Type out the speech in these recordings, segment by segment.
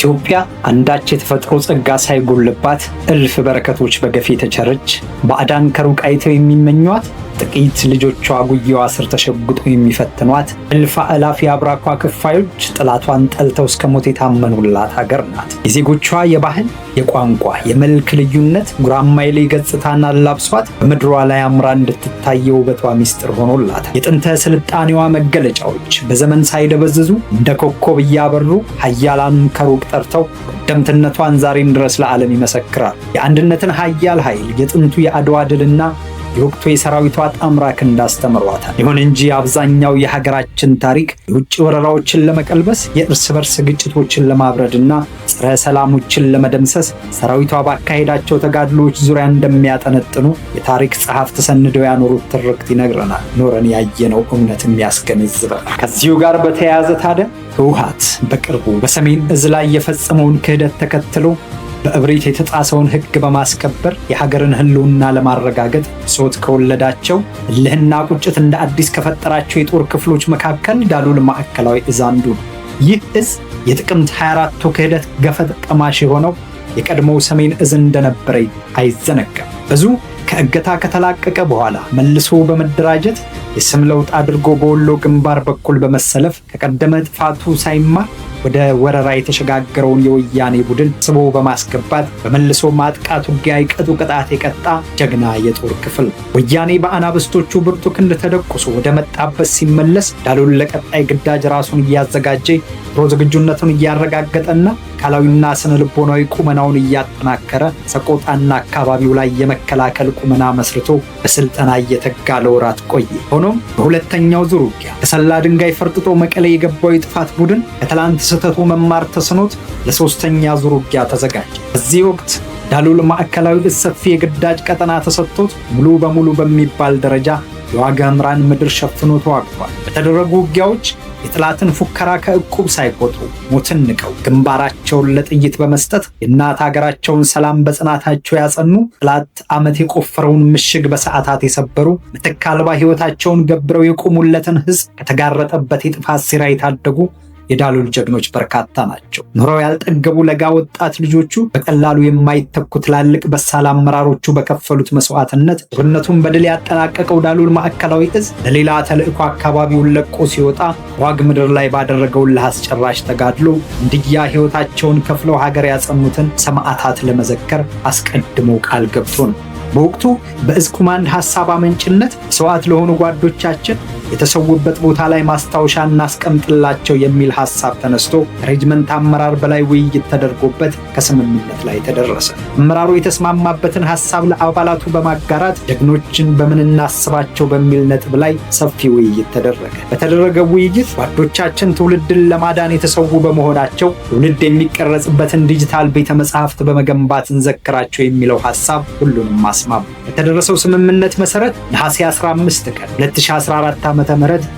ኢትዮጵያ አንዳች የተፈጥሮ ጸጋ ሳይጎልባት እልፍ በረከቶች በገፍ የተቸረች ባዕዳን ከሩቅ አይተው የሚመኟት ጥቂት ልጆቿ ጉያዋ ስር ተሸጉጠው የሚፈትኗት እልፍ አላፊ አብራኳ ክፋዮች ጥላቷን ጠልተው እስከ ሞት የታመኑላት ሀገር ናት። የዜጎቿ የባህል፣ የቋንቋ፣ የመልክ ልዩነት ጉራማይሌ ገጽታን አላብሷት በምድሯ ላይ አምራ እንድትታይ ውበቷ ሚስጥር ሆኖላታል። የጥንተ ስልጣኔዋ መገለጫዎች በዘመን ሳይደበዝዙ እንደ ኮከብ እያበሩ ሀያላኑን ከሩቅ ጠርተው ቀደምትነቷን ዛሬም ድረስ ለዓለም ይመሰክራል። የአንድነትን ሀያል ኃይል የጥንቱ የአድዋ ድልና የወቅቱ የሰራዊቷ ጣምራ ክንድ አስተምሯታል። ይሁን እንጂ አብዛኛው የሀገራችን ታሪክ የውጭ ወረራዎችን ለመቀልበስ የእርስ በርስ ግጭቶችን ለማብረድና ጸረ ሰላሞችን ለመደምሰስ ሰራዊቷ ባካሄዳቸው ተጋድሎዎች ዙሪያ እንደሚያጠነጥኑ የታሪክ ጸሐፍት ተሰንደው ያኖሩት ትርክት ይነግረናል። ኖረን ያየነው እውነትም ያስገነዝበናል። ከዚሁ ጋር በተያያዘ ታዲያ ህወሓት በቅርቡ በሰሜን እዝ ላይ የፈጸመውን ክህደት ተከትሎ በእብሪት የተጣሰውን ሕግ በማስከበር የሀገርን ህልውና ለማረጋገጥ ሶት ከወለዳቸው እልህና ቁጭት እንደ አዲስ ከፈጠራቸው የጦር ክፍሎች መካከል ዳሎል ማዕከላዊ እዝ አንዱ ነው። ይህ እዝ የጥቅምት 24ቱ ክህደት ገፈት ቀማሽ የሆነው የቀድሞው ሰሜን እዝ እንደነበረ አይዘነጋም። እዙ ከእገታ ከተላቀቀ በኋላ መልሶ በመደራጀት የስም ለውጥ አድርጎ በወሎ ግንባር በኩል በመሰለፍ ከቀደመ ጥፋቱ ሳይማር ወደ ወረራ የተሸጋገረውን የወያኔ ቡድን ስቦ በማስገባት በመልሶ ማጥቃት ውጊያ የቀጡ ቅጣት የቀጣ ጀግና የጦር ክፍል። ወያኔ በአናብስቶቹ ብርቱ ክንድ ተደቁሶ ወደ መጣበት ሲመለስ ዳሎል ለቀጣይ ግዳጅ ራሱን እያዘጋጀ ዝግጁነቱን እያረጋገጠና አካላዊና ስነ ልቦናዊ ቁመናውን እያጠናከረ ሰቆጣና አካባቢው ላይ የመከላከል ቁመና መስርቶ በስልጠና እየተጋ ለወራት ቆየ። ሆኖም በሁለተኛው ዙር ውጊያ ከሰላ ድንጋይ ፈርጥጦ መቀሌ የገባው የጥፋት ቡድን ከትላንት ስህተቱ መማር ተስኖት ለሶስተኛ ዙር ውጊያ ተዘጋጀ። በዚህ ወቅት ዳሎል ማዕከላዊ እዝ ሰፊ የግዳጅ ቀጠና ተሰጥቶት ሙሉ በሙሉ በሚባል ደረጃ የዋግኽምራን ምድር ሸፍኖ ተዋግቷል። በተደረጉ ውጊያዎች የጥላትን ፉከራ ከዕቁብ ሳይቆጥሩ ሞትን ንቀው ግንባራቸውን ለጥይት በመስጠት የእናት ሀገራቸውን ሰላም በጽናታቸው ያጸኑ፣ ጥላት ዓመት የቆፈረውን ምሽግ በሰዓታት የሰበሩ፣ ምትክ አልባ ሕይወታቸውን ገብረው የቆሙለትን ሕዝብ ከተጋረጠበት የጥፋት ሴራ የታደጉ የዳሎል ጀግኖች በርካታ ናቸው። ኑረው ያልጠገቡ ለጋ ወጣት ልጆቹ በቀላሉ የማይተኩ ትላልቅ በሳል አመራሮቹ በከፈሉት መስዋዕትነት ጦርነቱን በድል ያጠናቀቀው ዳሎል ማዕከላዊ እዝ ለሌላ ተልዕኮ አካባቢውን ለቆ ሲወጣ ዋግ ምድር ላይ ባደረገው ለአስጨራሽ ተጋድሎ እንድያ ሕይወታቸውን ከፍለው ሀገር ያጸኑትን ሰማዕታት ለመዘከር አስቀድሞ ቃል ገብቶ ነው። በወቅቱ በእዝ ኮማንድ ሐሳብ አመንጭነት መስዋዕት ለሆኑ ጓዶቻችን የተሰውበት ቦታ ላይ ማስታወሻ እናስቀምጥላቸው የሚል ሐሳብ ተነስቶ ሬጅመንት አመራር በላይ ውይይት ተደርጎበት ከስምምነት ላይ ተደረሰ። አመራሩ የተስማማበትን ሐሳብ ለአባላቱ በማጋራት ጀግኖችን በምን እናስባቸው በሚል ነጥብ ላይ ሰፊ ውይይት ተደረገ። በተደረገው ውይይት ጓዶቻችን ትውልድን ለማዳን የተሰዉ በመሆናቸው ትውልድ የሚቀረጽበትን ዲጂታል ቤተ መጻሕፍት በመገንባት እንዘክራቸው የሚለው ሐሳብ ሁሉንም አስማማ። በተደረሰው ስምምነት መሰረት ነሐሴ 15 ቀን 2014 ዓ.ም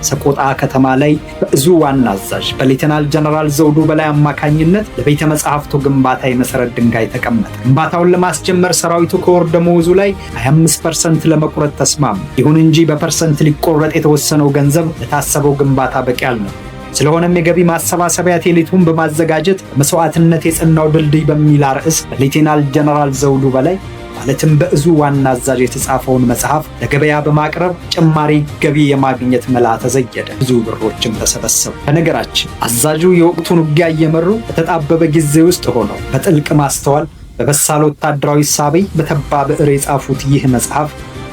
ሰቆጣ ከተማ ላይ በእዙ ዋና አዛዥ በሌተናል ጀነራል ዘውዱ በላይ አማካኝነት ለቤተ መጻሕፍቱ ግንባታ የመሰረት ድንጋይ ተቀመጠ። ግንባታውን ለማስጀመር ሰራዊቱ ከወር ደመወዙ ላይ 25% ለመቁረጥ ተስማማ። ይሁን እንጂ በፐርሰንት ሊቆረጥ የተወሰነው ገንዘብ ለታሰበው ግንባታ በቂ አልነበረም። ስለሆነም የገቢ ማሰባሰቢያ ቴሌቱን በማዘጋጀት መስዋዕትነት የጸናው ድልድይ በሚል ርዕስ በሌተናል ጀነራል ዘውዱ በላይ ማለትም በእዙ ዋና አዛዥ የተጻፈውን መጽሐፍ ለገበያ በማቅረብ ጭማሪ ገቢ የማግኘት መላ ተዘየደ። ብዙ ብሮችም ተሰበሰቡ። በነገራችን አዛዡ የወቅቱን ውጊያ እየመሩ በተጣበበ ጊዜ ውስጥ ሆነው በጥልቅ ማስተዋል በበሳል ወታደራዊ ሳቢ በተባ ብዕር የጻፉት ይህ መጽሐፍ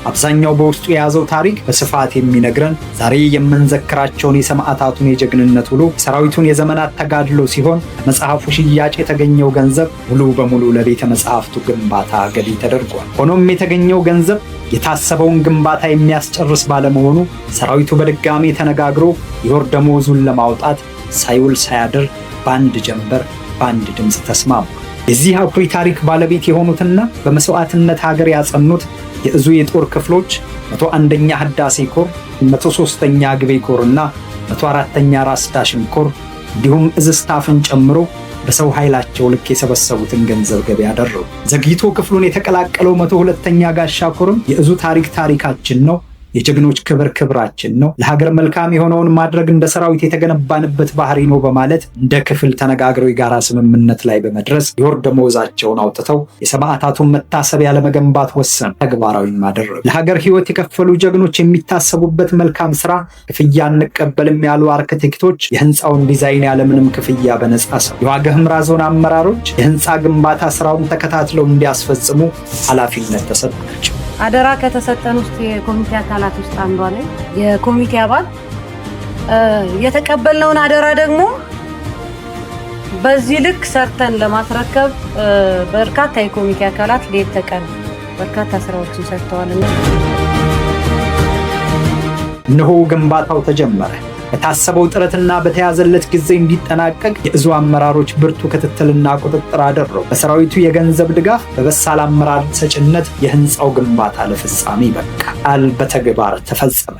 አብዛኛው በውስጡ የያዘው ታሪክ በስፋት የሚነግረን ዛሬ የምንዘክራቸውን የሰማዕታቱን የጀግንነት ውሎ ሰራዊቱን የዘመናት ተጋድሎ ሲሆን መጽሐፉ ሽያጭ የተገኘው ገንዘብ ሙሉ በሙሉ ለቤተ መጻሕፍቱ ግንባታ ገቢ ተደርጓል። ሆኖም የተገኘው ገንዘብ የታሰበውን ግንባታ የሚያስጨርስ ባለመሆኑ ሰራዊቱ በድጋሚ ተነጋግሮ የወር ደመወዙን ለማውጣት ሳይውል ሳያድር በአንድ ጀንበር በአንድ ድምፅ ተስማሙ። የዚህ አኩሪ ታሪክ ባለቤት የሆኑትና በመስዋዕትነት ሀገር ያጸኑት የእዙ የጦር ክፍሎች 101ኛ ህዳሴ ኮር፣ 103ኛ ግቤ ኮር እና 104ኛ ራስ ዳሽን ኮር እንዲሁም እዝ ስታፍን ጨምሮ በሰው ኃይላቸው ልክ የሰበሰቡትን ገንዘብ ገቢ ያደረጉ። ዘግይቶ ክፍሉን የተቀላቀለው 102ኛ ጋሻ ኮርም የእዙ ታሪካችን ነው፣ የጀግኖች ክብር ክብራችን ነው፣ ለሀገር መልካም የሆነውን ማድረግ እንደ ሰራዊት የተገነባንበት ባህሪ ነው በማለት እንደ ክፍል ተነጋግረው የጋራ ስምምነት ላይ በመድረስ የወር ደመወዛቸውን አውጥተው የሰማዕታቱን መታሰቢያ ለመገንባት ወሰኑ። ተግባራዊ ማድረግ ለሀገር ሕይወት የከፈሉ ጀግኖች የሚታሰቡበት መልካም ስራ ክፍያ እንቀበልም ያሉ አርክቴክቶች የህንፃውን ዲዛይን ያለምንም ክፍያ በነጻ ሰሩ። የዋግ ኽምራ ዞን አመራሮች የህንፃ ግንባታ ስራውን ተከታትለው እንዲያስፈጽሙ ኃላፊነት ተሰጣቸው። አደራ ከተሰጠን ውስጥ የኮሚቴ አካላት ውስጥ አንዷ ነኝ። የኮሚቴ አባል የተቀበልነውን አደራ ደግሞ በዚህ ልክ ሰርተን ለማስረከብ በርካታ የኮሚቴ አካላት ሌት ተቀን በርካታ ስራዎችን ሰርተዋል። እነሆ ግንባታው ተጀመረ። በታሰበው ጥረትና በተያዘለት ጊዜ እንዲጠናቀቅ የእዙ አመራሮች ብርቱ ክትትልና ቁጥጥር አደረጉ። በሰራዊቱ የገንዘብ ድጋፍ፣ በበሳል አመራር ሰጭነት የህንፃው ግንባታ ለፍጻሜ በቃ። ቃል በተግባር ተፈጸመ።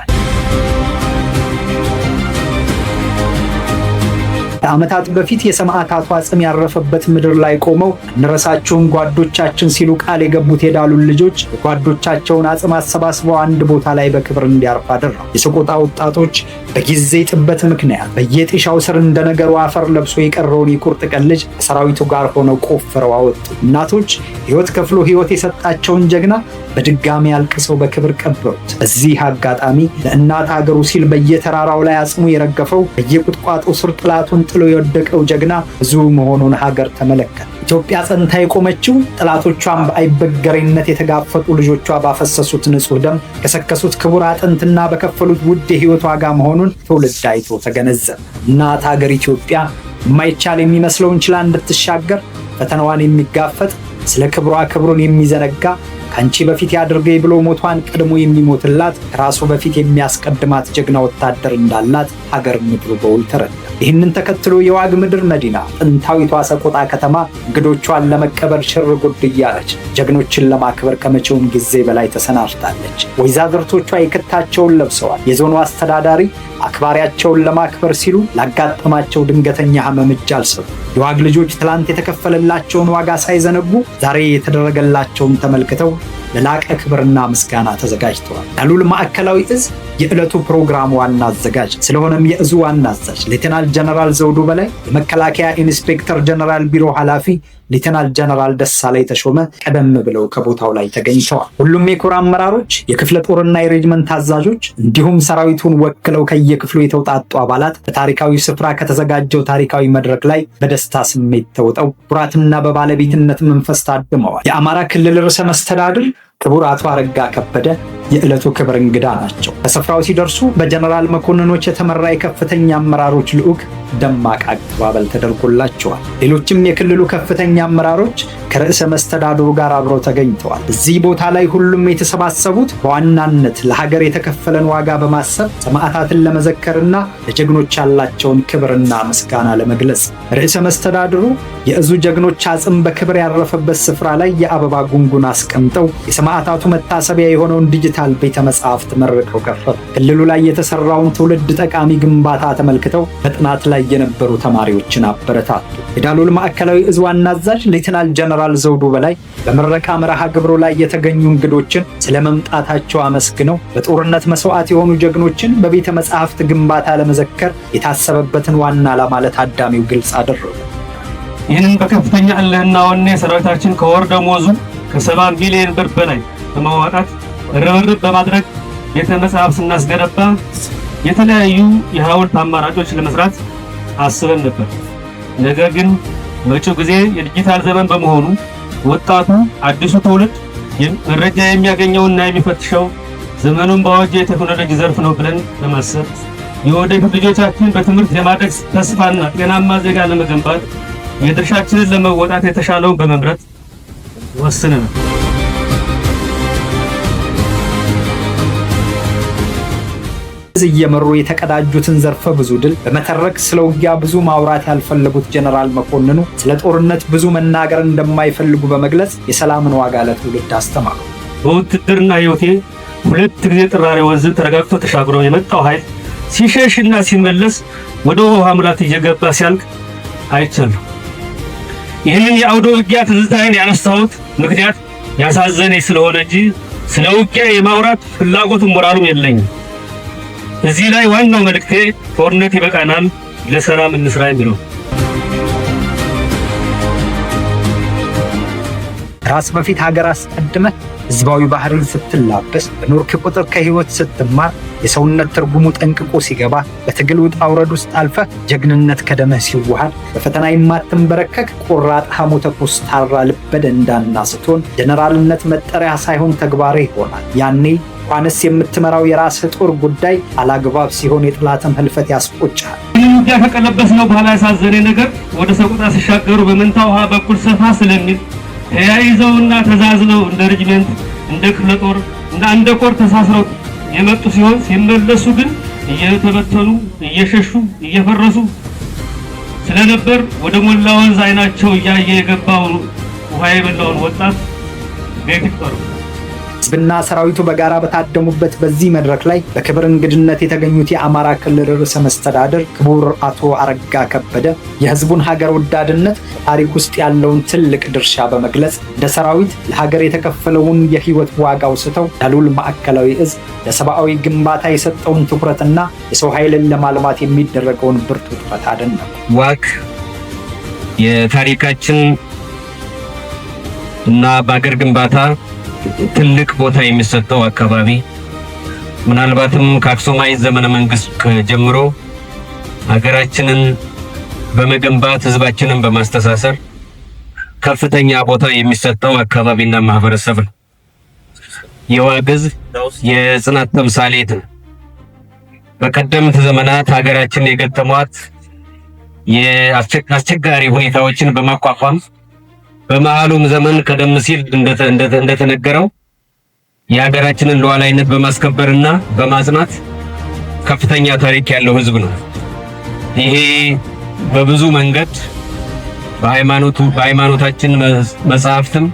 ከዓመታት በፊት የሰማዕታቱ አጽም ያረፈበት ምድር ላይ ቆመው እንረሳችሁም ጓዶቻችን ሲሉ ቃል የገቡት የዳሉል ልጆች የጓዶቻቸውን አጽም አሰባስበው አንድ ቦታ ላይ በክብር እንዲያርፍ አደረጉ። የሰቆጣ ወጣቶች በጊዜ ጥበት ምክንያት በየጤሻው ስር እንደነገሩ አፈር ለብሶ የቀረውን የቁርጥ ቀን ልጅ ከሰራዊቱ ጋር ሆነው ቆፍረው አወጡ። እናቶች ሕይወት ከፍሎ ሕይወት የሰጣቸውን ጀግና በድጋሚ አልቅሰው በክብር ቀበሩት። በዚህ አጋጣሚ ለእናት ሀገሩ ሲል በየተራራው ላይ አጽሙ የረገፈው በየቁጥቋጦ ስር ጥላቱን ጥሎ የወደቀው ጀግና ብዙ መሆኑን ሀገር ተመለከተ። ኢትዮጵያ ጸንታ የቆመችው ጠላቶቿን በአይበገሬነት የተጋፈጡ ልጆቿ ባፈሰሱት ንጹህ ደም ከሰከሱት ክቡር አጥንትና በከፈሉት ውድ የህይወት ዋጋ መሆኑን ትውልድ አይቶ ተገነዘበ። እናት ሀገር ኢትዮጵያ የማይቻል የሚመስለውን ችላ እንድትሻገር ፈተናዋን የሚጋፈጥ ስለ ክብሯ ክብሩን የሚዘነጋ ከአንቺ በፊት ያድርገኝ ብሎ ሞቷን ቀድሞ የሚሞትላት ከራሱ በፊት የሚያስቀድማት ጀግና ወታደር እንዳላት ሀገር ምድሩ በውል ተረዳ። ይህንን ተከትሎ የዋግ ምድር መዲና ጥንታዊቷ ሰቆጣ ከተማ እንግዶቿን ለመቀበል ሽር ጉድ እያለች ጀግኖችን ለማክበር ከመቼውም ጊዜ በላይ ተሰናድታለች። ወይዛዝርቶቿ የክታቸውን ለብሰዋል። የዞኑ አስተዳዳሪ አክባሪያቸውን ለማክበር ሲሉ ላጋጠማቸው ድንገተኛ ህመም እጅ አልሰጡ። የዋግ ልጆች ትላንት የተከፈለላቸውን ዋጋ ሳይዘነጉ ዛሬ የተደረገላቸውን ተመልክተው ለላቀ ክብርና ምስጋና ተዘጋጅተዋል። ዳሉል ማዕከላዊ እዝ የዕለቱ ፕሮግራም ዋና አዘጋጅ ስለሆነም የእዙ ዋና አዛዥ ሌተናል ጀነራል ዘውዱ በላይ፣ የመከላከያ ኢንስፔክተር ጀነራል ቢሮ ኃላፊ ሌተናል ጀነራል ደሳለኝ ተሾመ ቀደም ብለው ከቦታው ላይ ተገኝተዋል። ሁሉም የኮር አመራሮች፣ የክፍለ ጦርና የሬጅመንት አዛዦች እንዲሁም ሰራዊቱን ወክለው ከየክፍሉ የተውጣጡ አባላት በታሪካዊ ስፍራ ከተዘጋጀው ታሪካዊ መድረክ ላይ በደስታ ስሜት ተውጠው ኩራትና በባለቤትነት መንፈስ ታድመዋል። የአማራ ክልል ርዕሰ መስተዳድር ክቡር አቶ አረጋ ከበደ የዕለቱ ክብር እንግዳ ናቸው። በስፍራው ሲደርሱ በጀነራል መኮንኖች የተመራ የከፍተኛ አመራሮች ልዑክ ደማቅ አቀባበል ተደርጎላቸዋል። ሌሎችም የክልሉ ከፍተኛ አመራሮች ከርዕሰ መስተዳድሩ ጋር አብረው ተገኝተዋል። እዚህ ቦታ ላይ ሁሉም የተሰባሰቡት በዋናነት ለሀገር የተከፈለን ዋጋ በማሰብ ሰማዕታትን ለመዘከርና ለጀግኖች ያላቸውን ክብርና ምስጋና ለመግለጽ። ርዕሰ መስተዳድሩ የእዙ ጀግኖች አጽም በክብር ያረፈበት ስፍራ ላይ የአበባ ጉንጉን አስቀምጠው የሰማዕታቱ መታሰቢያ የሆነውን ዲጂታል ቤተ መጻሕፍት መርቀው ከፈቱ። ክልሉ ላይ የተሰራውን ትውልድ ጠቃሚ ግንባታ ተመልክተው በጥናት ላይ የነበሩ ተማሪዎችን አበረታቱ። የዳሉል ማዕከላዊ እዝ ዋና አዛዥ ሌተናል ጀነራል ዘውዱ በላይ በምረቃ መርሃ ግብሩ ላይ የተገኙ እንግዶችን ስለመምጣታቸው አመስግነው በጦርነት መስዋዕት የሆኑ ጀግኖችን በቤተ መጻሕፍት ግንባታ ለመዘከር የታሰበበትን ዋና ዓላማ ለታዳሚው ግልጽ አደረጉ። ይህንን በከፍተኛ እልህና ወኔ ሰራዊታችን ከወር ደመወዙ ከ70 ሚሊዮን ብር በላይ በማዋጣት ርብርብ በማድረግ ቤተ መጻሕፍት ስናስገነባ የተለያዩ የሐውልት አማራጮች ለመስራት አስበን ነበር። ነገር ግን መጪው ጊዜ የዲጂታል ዘመን በመሆኑ ወጣቱ አዲሱ ትውልድ መረጃ የሚያገኘውና የሚፈትሸው ዘመኑን በዋጀ የቴክኖሎጂ ዘርፍ ነው ብለን በማሰብ የወደፊት ልጆቻችን በትምህርት የማድረግ ተስፋና ጤናማ ዜጋ ለመገንባት የድርሻችንን ለመወጣት የተሻለውን በመምረጥ ወስነናል። እየመሩ የተቀዳጁትን ዘርፈ ብዙ ድል በመተረክ ስለ ውጊያ ብዙ ማውራት ያልፈለጉት ጀነራል መኮንኑ ስለ ጦርነት ብዙ መናገር እንደማይፈልጉ በመግለጽ የሰላምን ዋጋ ለትውልድ አስተማሩ። በውትድርና ሕይወቴ 2 ጊዜ ጥራሬ ወንዝን ተረጋግቶ ተሻግሮ የመጣው ኃይል ሲሸሽና ሲመለስ ወደ ውሃ ሙላት እየገባ ሲያልቅ አይቻለሁ። ይህንን የአውደ ውጊያ ትዝታዬን ያነሳሁት ምክንያት ያሳዘነኝ ስለሆነ እንጂ ስለ ውጊያ የማውራት ፍላጎቱም ሞራሉም የለኝም። እዚህ ላይ ዋናው መልእክቴ ጦርነት ይበቃናል፣ ለሰላም እንስራ የሚለው። ራስ በፊት ሀገር አስቀድመህ ህዝባዊ ባህሪን ስትላበስ በኖርክ ቁጥር ከህይወት ስትማር የሰውነት ትርጉሙ ጠንቅቆ ሲገባ በትግል ውጣ ውረድ ውስጥ አልፈህ ጀግንነት ከደምህ ሲዋሃድ በፈተና የማትንበረከክ ቆራጥ ሐሞተ ኮስታራ ልበ ደንዳና ስትሆን ጀነራልነት መጠሪያ ሳይሆን ተግባር ይሆናል። ያኔ እንኳንስ የምትመራው የራስህ ጦር ጉዳይ አላግባብ ሲሆን የጥላትም ህልፈት ያስቆጫል። ውጊያ ከቀለበስነው በኋላ ያሳዘነ ነገር ወደ ሰቆጣ ሲሻገሩ በመንታ ውሃ በኩል ሰፋ ስለሚል ተያይዘውና ተዛዝለው እንደ ሬጅመንት እንደ ክፍለ ጦር እና እንደ ኮር ተሳስረው የመጡ ሲሆን ሲመለሱ ግን እየተበተኑ እየሸሹ እየፈረሱ ስለነበር ወደ ሞላ ወንዝ አይናቸው እያየ የገባውን ውሃ የበላውን ወጣት ቤት ይቆሩ። ህዝብና ሰራዊቱ በጋራ በታደሙበት በዚህ መድረክ ላይ በክብር እንግድነት የተገኙት የአማራ ክልል ርዕሰ መስተዳድር ክቡር አቶ አረጋ ከበደ የህዝቡን ሀገር ወዳድነት ታሪክ ውስጥ ያለውን ትልቅ ድርሻ በመግለጽ እንደ ሰራዊት ለሀገር የተከፈለውን የህይወት ዋጋ አውስተው ዳሉል ማዕከላዊ እዝ ለሰብአዊ ግንባታ የሰጠውን ትኩረትና የሰው ኃይልን ለማልማት የሚደረገውን ብርቱ ጥረት አደነቁ። ዋግ የታሪካችን እና በሀገር ግንባታ ትልቅ ቦታ የሚሰጠው አካባቢ ምናልባትም ከአክሱማይት ዘመነ መንግስት ጀምሮ ሀገራችንን በመገንባት ህዝባችንን በማስተሳሰር ከፍተኛ ቦታ የሚሰጠው አካባቢና ማህበረሰብ ነው። የዋግ ህዝብ የጽናት ተምሳሌት ነው። በቀደምት ዘመናት ሀገራችን የገጠሟት የአስቸጋሪ ሁኔታዎችን በማቋቋም በመሃሉም ዘመን ቀደም ሲል እንደተነገረው የሀገራችንን ሉዓላዊነት በማስከበርና በማጽናት ከፍተኛ ታሪክ ያለው ህዝብ ነው። ይሄ በብዙ መንገድ በሃይማኖታችን መጽሐፍትም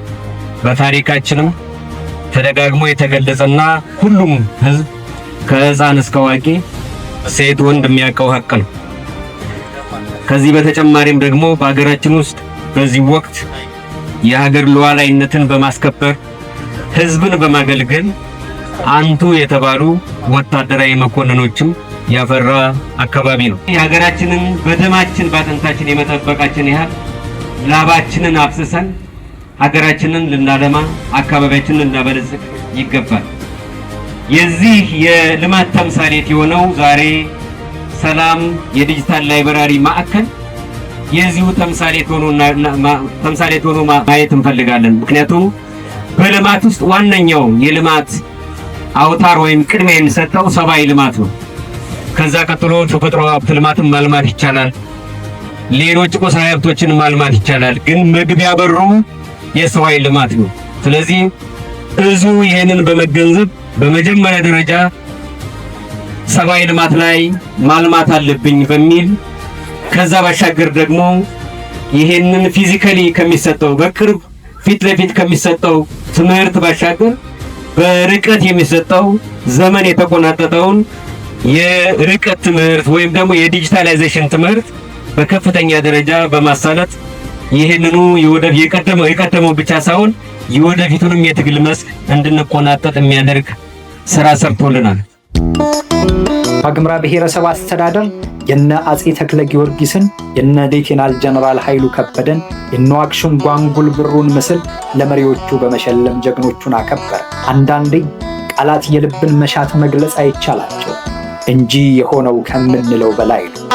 በታሪካችንም ተደጋግሞ የተገለጸና ሁሉም ህዝብ ከህፃን እስከ አዋቂ ሴት ወንድ የሚያውቀው ሀቅ ነው። ከዚህ በተጨማሪም ደግሞ በሀገራችን ውስጥ በዚህ ወቅት የሀገር ሉዓላዊነትን በማስከበር ህዝብን በማገልገል አንቱ የተባሉ ወታደራዊ መኮንኖችም ያፈራ አካባቢ ነው። የሀገራችንን በደማችን ባጥንታችን የመጠበቃችን ያህል ላባችንን አፍስሰን ሀገራችንን ልናለማ አካባቢያችንን ልናበለጽግ ይገባል። የዚህ የልማት ተምሳሌት የሆነው ዛሬ ሰላም የዲጂታል ላይብራሪ ማዕከል የዚሁ ተምሳሌት ሆኖ ማየት እንፈልጋለን። ምክንያቱም በልማት ውስጥ ዋነኛው የልማት አውታር ወይም ቅድሚያ የሚሰጠው ሰብአዊ ልማት ነው። ከዛ ቀጥሎ ተፈጥሮ ሀብት ልማትን ማልማት ይቻላል። ሌሎች ቁሳዊ ሀብቶችን ማልማት ይቻላል። ግን መግቢያ በሩ የሰው ኃይል ልማት ነው። ስለዚህ እዙ ይሄንን በመገንዘብ በመጀመሪያ ደረጃ ሰብአዊ ልማት ላይ ማልማት አለብኝ በሚል ከዛ ባሻገር ደግሞ ይሄንን ፊዚካሊ ከሚሰጠው በቅርብ ፊት ለፊት ከሚሰጠው ትምህርት ባሻገር በርቀት የሚሰጠው ዘመን የተቆናጠጠውን የርቀት ትምህርት ወይም ደግሞ የዲጂታላይዜሽን ትምህርት በከፍተኛ ደረጃ በማሳለጥ ይሄንኑ የቀደመው ብቻ ሳይሆን የወደፊቱንም የትግል መስክ እንድንቆናጠጥ የሚያደርግ ስራ ሰርቶልናል። ዋግምራ ብሔረሰብ አስተዳደር የነ አጼ ተክለ ጊዮርጊስን የነ ሌተናል ጀነራል ኃይሉ ከበደን የነ ዋክሹም ጓንጉል ብሩን ምስል ለመሪዎቹ በመሸለም ጀግኖቹን አከበረ። አንዳንዴ ቃላት የልብን መሻት መግለጽ አይቻላቸው እንጂ የሆነው ከምንለው በላይ ነው።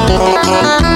Thank you.